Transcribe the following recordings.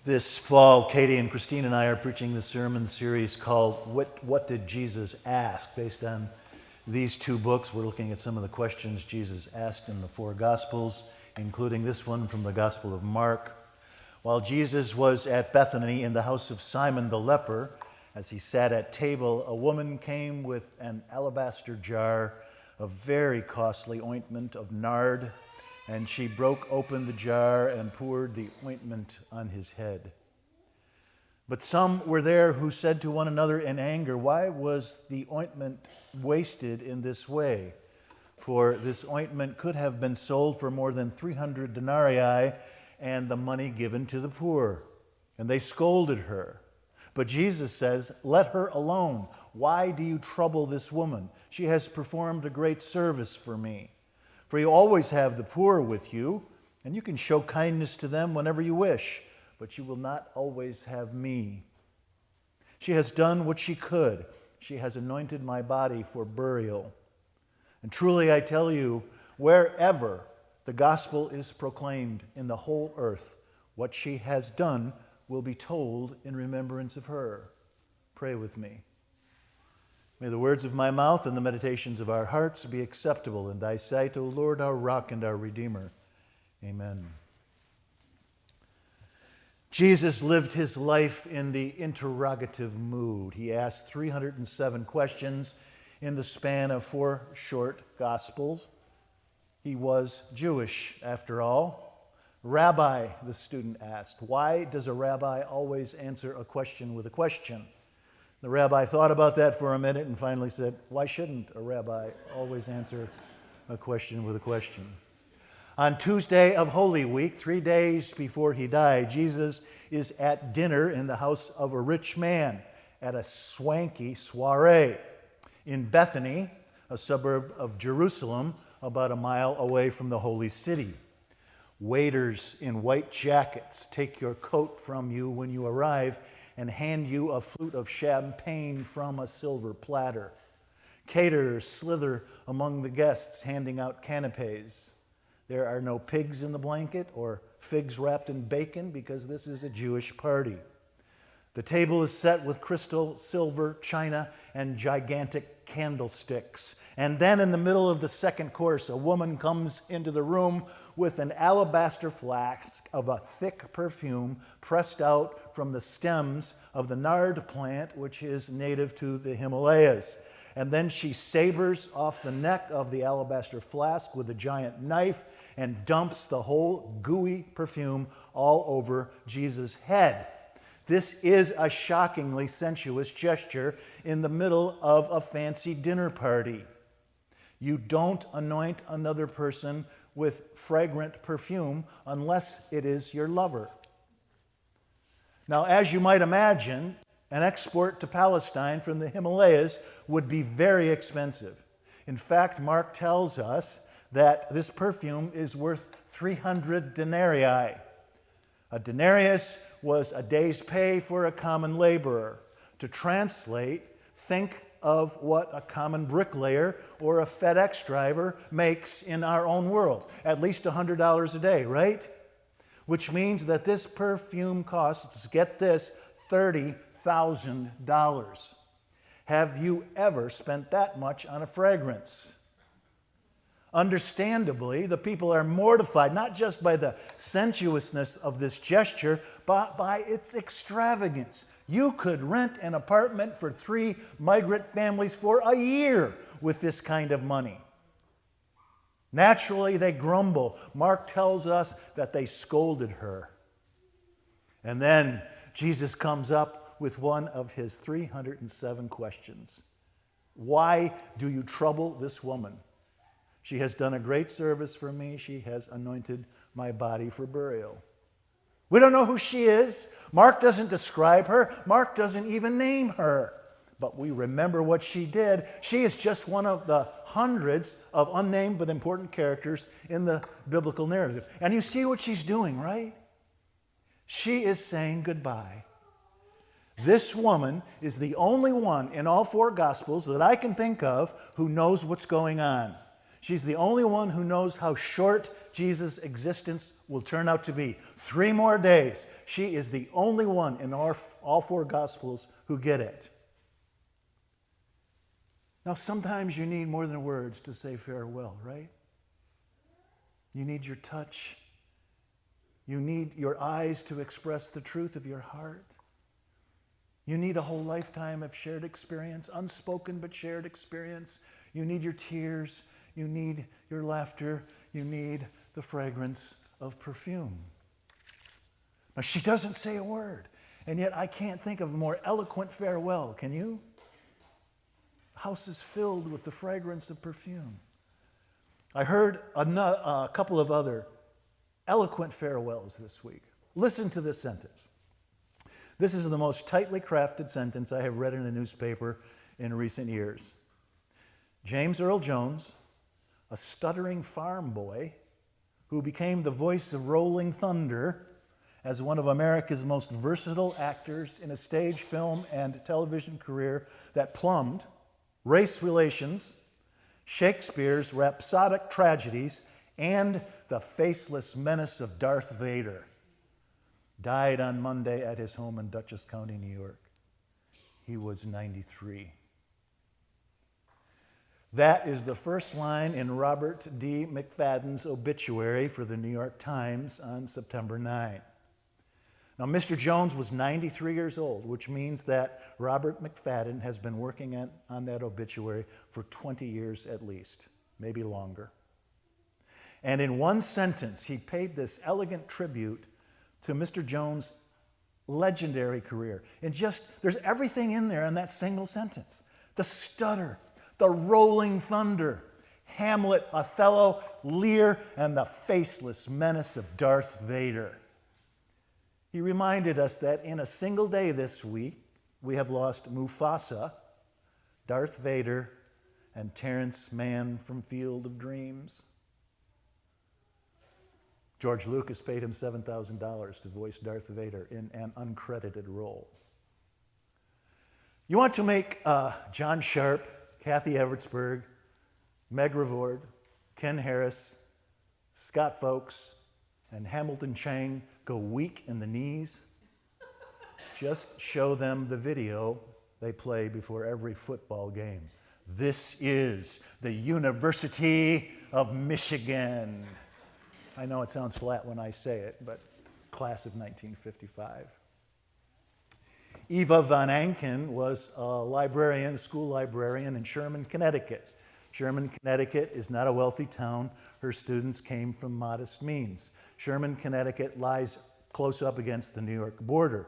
This fall, Katie and Christine and I are preaching this sermon series called What Did Jesus Ask? Based on these two books, we're looking at some of the questions Jesus asked in the four Gospels, including this one from the Gospel of Mark. While Jesus was at Bethany in the house of Simon the leper, as he sat at table, a woman came with an alabaster jar of very costly ointment of nard, and she broke open the jar and poured the ointment on his head. But some were there who said to one another in anger, "Why was the ointment wasted in this way? For this ointment could have been sold for more than 300 denarii and the money given to the poor." And they scolded her. But Jesus says, "Let her alone. Why do you trouble this woman? She has performed a great service for me. For you always have the poor with you, and you can show kindness to them whenever you wish, but you will not always have me. She has done what she could. She has anointed my body for burial. And truly I tell you, wherever the gospel is proclaimed in the whole earth, what she has done will be told in remembrance of her." Pray with me. May the words of my mouth and the meditations of our hearts be acceptable in thy sight, O Lord, our rock and our redeemer. Amen. Jesus lived his life in the interrogative mood. He asked 307 questions in the span of four short Gospels. He was Jewish, after all. "Rabbi," the student asked, "why does a rabbi always answer a question with a question?" The rabbi thought about that for a minute and finally said, "Why shouldn't a rabbi always answer a question with a question?" On Tuesday of Holy Week, 3 days before he died, Jesus is at dinner in the house of a rich man at a swanky soiree in Bethany, a suburb of Jerusalem, about a mile away from the holy city. Waiters in white jackets take your coat from you when you arrive and hand you a flute of champagne from a silver platter. Caterers slither among the guests, handing out canapes. There are no pigs in the blanket or figs wrapped in bacon because this is a Jewish party. The table is set with crystal, silver, china, and gigantic candlesticks. And then in the middle of the second course, a woman comes into the room with an alabaster flask of a thick perfume pressed out from the stems of the nard plant, which is native to the Himalayas. And then she sabers off the neck of the alabaster flask with a giant knife and dumps the whole gooey perfume all over Jesus' head. This is a shockingly sensuous gesture in the middle of a fancy dinner party. You don't anoint another person with fragrant perfume unless it is your lover. Now, as you might imagine, an export to Palestine from the Himalayas would be very expensive. In fact, Mark tells us that this perfume is worth 300 denarii. A denarius was a day's pay for a common laborer. To translate, think of what a common bricklayer or a FedEx driver makes in our own world. At least $100 a day, right? Which means that this perfume costs, get this, $30,000. Have you ever spent that much on a fragrance? Understandably, the people are mortified, not just by the sensuousness of this gesture, but by its extravagance. You could rent an apartment for 3 migrant families for a year with this kind of money. Naturally, they grumble. Mark tells us that they scolded her. And then Jesus comes up with one of his 307 questions. "Why do you trouble this woman? She has done a great service for me. She has anointed my body for burial." We don't know who she is. Mark doesn't describe her. Mark doesn't even name her. But we remember what she did. She is just one of the hundreds of unnamed but important characters in the biblical narrative. And you see what she's doing, right? She is saying goodbye. This woman is the only one in all four Gospels that I can think of who knows what's going on. She's the only one who knows how short Jesus' existence will turn out to be. 3 more days. She is the only one in all 4 Gospels who get it. Now, sometimes you need more than words to say farewell, right? You need your touch. You need your eyes to express the truth of your heart. You need a whole lifetime of shared experience, unspoken but shared experience. You need your tears. You need your laughter. You need the fragrance of perfume. Now, she doesn't say a word, and yet I can't think of a more eloquent farewell. Can you? The house is filled with the fragrance of perfume. I heard a couple of other eloquent farewells this week. Listen to this sentence. This is the most tightly crafted sentence I have read in a newspaper in recent years. James Earl Jones, a stuttering farm boy who became the voice of rolling thunder as one of America's most versatile actors in a stage, film, and television career that plumbed race relations, Shakespeare's rhapsodic tragedies, and the faceless menace of Darth Vader, died on Monday at his home in Dutchess County, New York. He was 93. That is the first line in Robert D. McFadden's obituary for the New York Times on September 9. Now, Mr. Jones was 93 years old, which means that Robert McFadden has been working on that obituary for 20 years at least, maybe longer. And in one sentence, he paid this elegant tribute to Mr. Jones' legendary career. There's everything in there in that single sentence. The stutter, the rolling thunder, Hamlet, Othello, Lear, and the faceless menace of Darth Vader. He reminded us that in a single day this week, we have lost Mufasa, Darth Vader, and Terrence Mann from Field of Dreams. George Lucas paid him $7,000 to voice Darth Vader in an uncredited role. You want to make John Sharp, Kathy Evertsberg, Meg Revord, Ken Harris, Scott Folks, and Hamilton Chang go weak in the knees? Just show them the video they play before every football game. This is the University of Michigan. I know it sounds flat when I say it, but class of 1955. Eva von Anken was a school librarian in Sherman, Connecticut. Sherman, Connecticut is not a wealthy town. Her students came from modest means. Sherman, Connecticut lies close up against the New York border.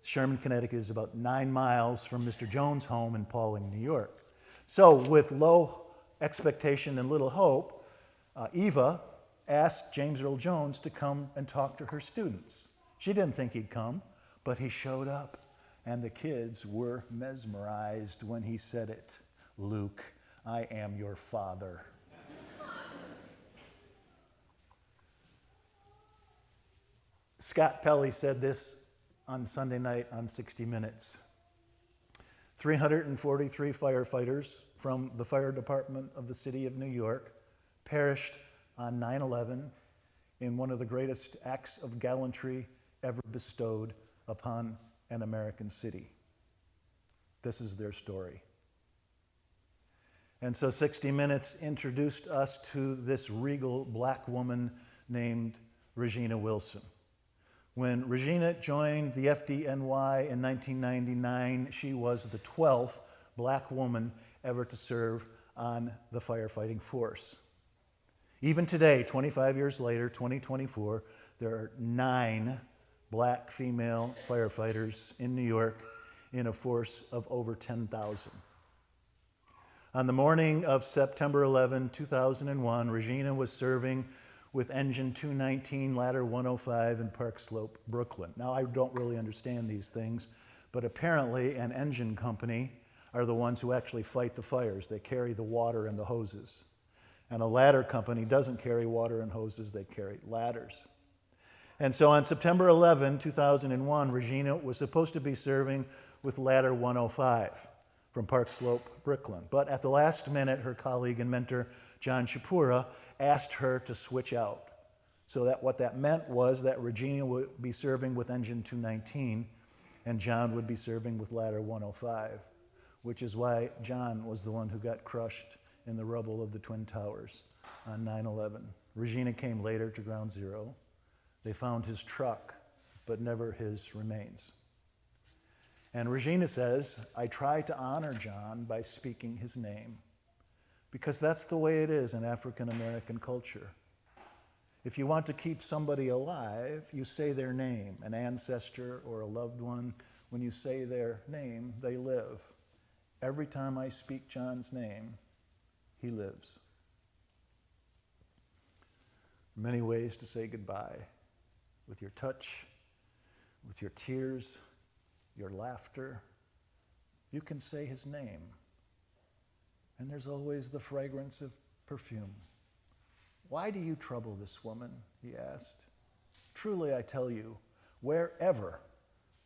Sherman, Connecticut is about 9 miles from Mr. Jones' home in Pauling, New York. So with low expectation and little hope, Eva asked James Earl Jones to come and talk to her students. She didn't think he'd come, but he showed up, and the kids were mesmerized when he said it. Luke, I am your father. Scott Pelley said this on Sunday night on 60 Minutes. 343 firefighters from the fire department of the city of New York perished on 9/11 in one of the greatest acts of gallantry ever bestowed upon an American city. This is their story. And so 60 Minutes introduced us to this regal black woman named Regina Wilson. When Regina joined the FDNY in 1999, she was the 12th black woman ever to serve on the firefighting force. Even today, 25 years later, 2024, there are 9 black female firefighters in New York in a force of over 10,000. On the morning of September 11, 2001, Regina was serving with engine 219, ladder 105 in Park Slope, Brooklyn. Now, I don't really understand these things, but apparently an engine company are the ones who actually fight the fires. They carry the water and the hoses. And a ladder company doesn't carry water and hoses, they carry ladders. And so on September 11, 2001, Regina was supposed to be serving with ladder 105 from Park Slope, Brooklyn. But at the last minute, her colleague and mentor, John Shapura asked her to switch out. So that what that meant was that Regina would be serving with Engine 219 and John would be serving with Ladder 105, which is why John was the one who got crushed in the rubble of the Twin Towers on 9/11. Regina came later to Ground Zero. They found his truck, but never his remains. And Regina says, I try to honor John by speaking his name, because that's the way it is in African American culture. If you want to keep somebody alive, you say their name, an ancestor or a loved one. When you say their name, they live. Every time I speak John's name, he lives. Many ways to say goodbye, with your touch, with your tears, your laughter. You can say his name. And there's always the fragrance of perfume. Why do you trouble this woman? He asked. Truly, I tell you, wherever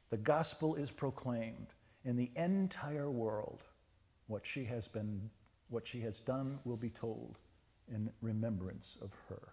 the gospel is proclaimed in the entire world, what she has done will be told in remembrance of her.